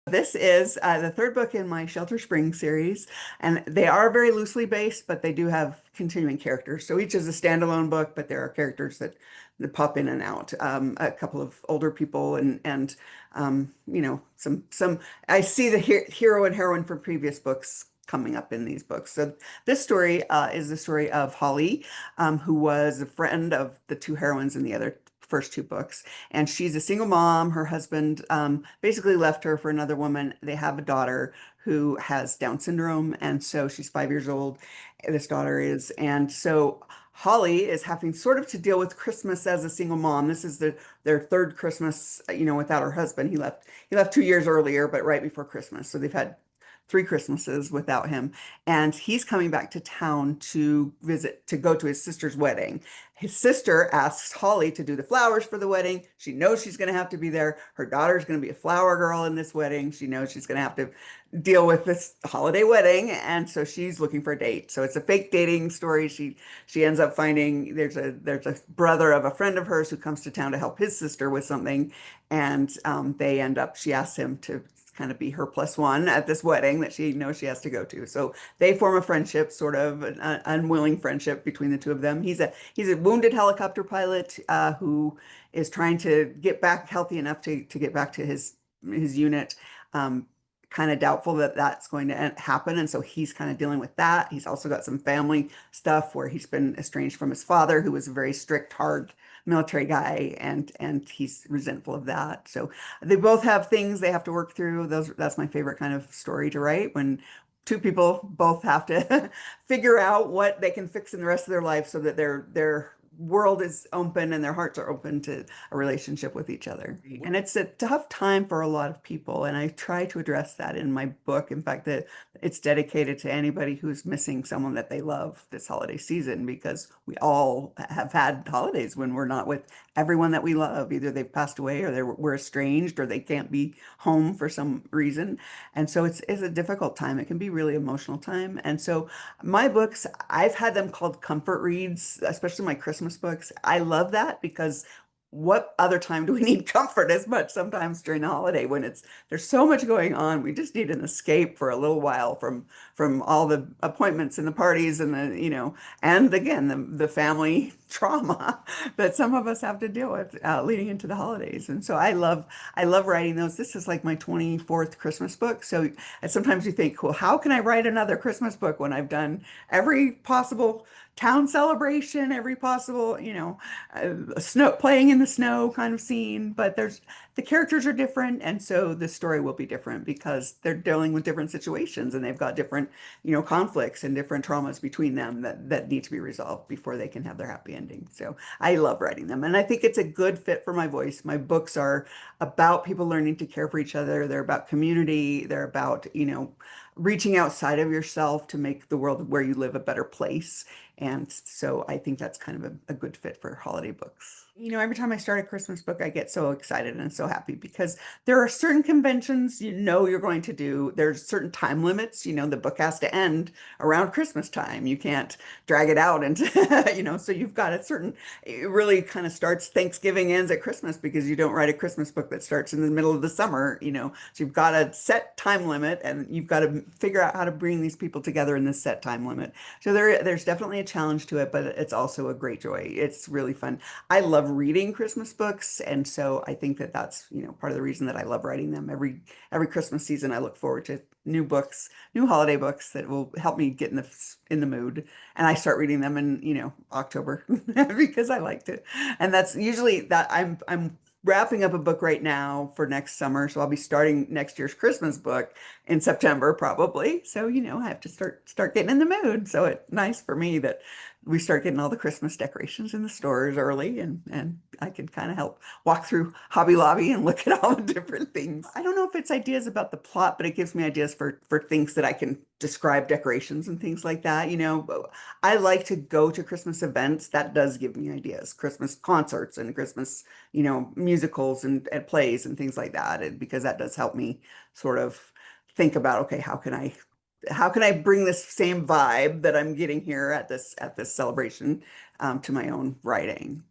This is the third book in my Shelter Spring series, and they are very loosely based, but they do have continuing characters. So each is a standalone book, but there are characters that pop in and out. A couple of older people and some. I see the hero and heroine from previous books coming up in these books. So this story is the story of Holly, who was a friend of the two heroines in the other first two books. And she's a single mom. Her husband basically left her for another woman. They have a daughter who has Down syndrome. And so she's 5 years old, this daughter is. And so Holly is having sort of to deal with Christmas as a single mom. This is their third Christmas, without her husband. He left 2 years earlier, but right before Christmas. So they've had three Christmases without him. And he's coming back to town to go to his sister's wedding. His sister asks Holly to do the flowers for the wedding. She knows she's going to have to be there. Her daughter's going to be a flower girl in this wedding. She knows she's going to have to deal with this holiday wedding. And so she's looking for a date. So it's a fake dating story. She ends up finding there's a brother of a friend of hers who comes to town to help his sister with something. And she asks him to kind of be her plus one at this wedding that she knows she has to go to. So they form a friendship, sort of an unwilling friendship between the two of them. He's a wounded helicopter pilot who is trying to get back healthy enough to get back to his unit. Kind of doubtful that that's going to happen, and so he's kind of dealing with that. He's also got some family stuff where he's been estranged from his father, who was a very strict, hard military guy, and he's resentful of that. So they both have things they have to work through. That's my favorite kind of story to write, when two people both have to figure out what they can fix in the rest of their life so that their world is open and their hearts are open to a relationship with each other. And it's a tough time for a lot of people, and I try to address that in my book. In fact, it's dedicated to anybody who's missing someone that they love this holiday season, because we all have had holidays when we're not with everyone that we love. Either they've passed away, or we're estranged, or they can't be home for some reason. And so it's a difficult time. It can be really emotional time. And so my books, I've had them called comfort reads, especially my Christmas books. I love that, because what other time do we need comfort as much sometimes during the holiday, when there's so much going on? We just need an escape for a little while from all the appointments and the parties and and again the family trauma that some of us have to deal with leading into the holidays. And so I love writing those. This is like my 24th Christmas book. So sometimes you think, well, how can I write another Christmas book when I've done every possible town celebration, every possible, snow playing in the snow kind of scene? But the characters are different, and so the story will be different because they're dealing with different situations, and they've got different, conflicts and different traumas between them that need to be resolved before they can have their happy ending. So I love writing them, and I think it's a good fit for my voice. My books are about people learning to care for each other. They're about community. They're about, reaching outside of yourself to make the world where you live a better place. And so I think that's kind of a good fit for holiday books. Every time I start a Christmas book, I get so excited and so happy, because there are certain conventions you're going to do. There's certain time limits. The book has to end around Christmas time. You can't drag it out into, so you've got it really kind of starts Thanksgiving, ends at Christmas, because you don't write a Christmas book that starts in the middle of the summer. So you've got a set time limit, and you've got to figure out how to bring these people together in this set time limit. So there's definitely a challenge to it, but it's also a great joy. It's really fun. I love reading Christmas books, and so I think that that's, part of the reason that I love writing them. Every Christmas season, I look forward to new books, new holiday books that will help me get in the mood. And I start reading them in, October because I like to. And that's usually that I'm wrapping up a book right now for next summer, so I'll be starting next year's Christmas book in September probably. So, I have to start getting in the mood. So it's nice for me that we start getting all the Christmas decorations in the stores early, and I can kind of help walk through Hobby Lobby and look at all the different things. I don't know if it's ideas about the plot, but it gives me ideas for things that I can describe, decorations and things like that. I like to go to Christmas events. That does give me ideas. Christmas concerts and Christmas, musicals and plays and things like that, because that does help me sort of think about, okay, how can I bring this same vibe that I'm getting here at this celebration to my own writing?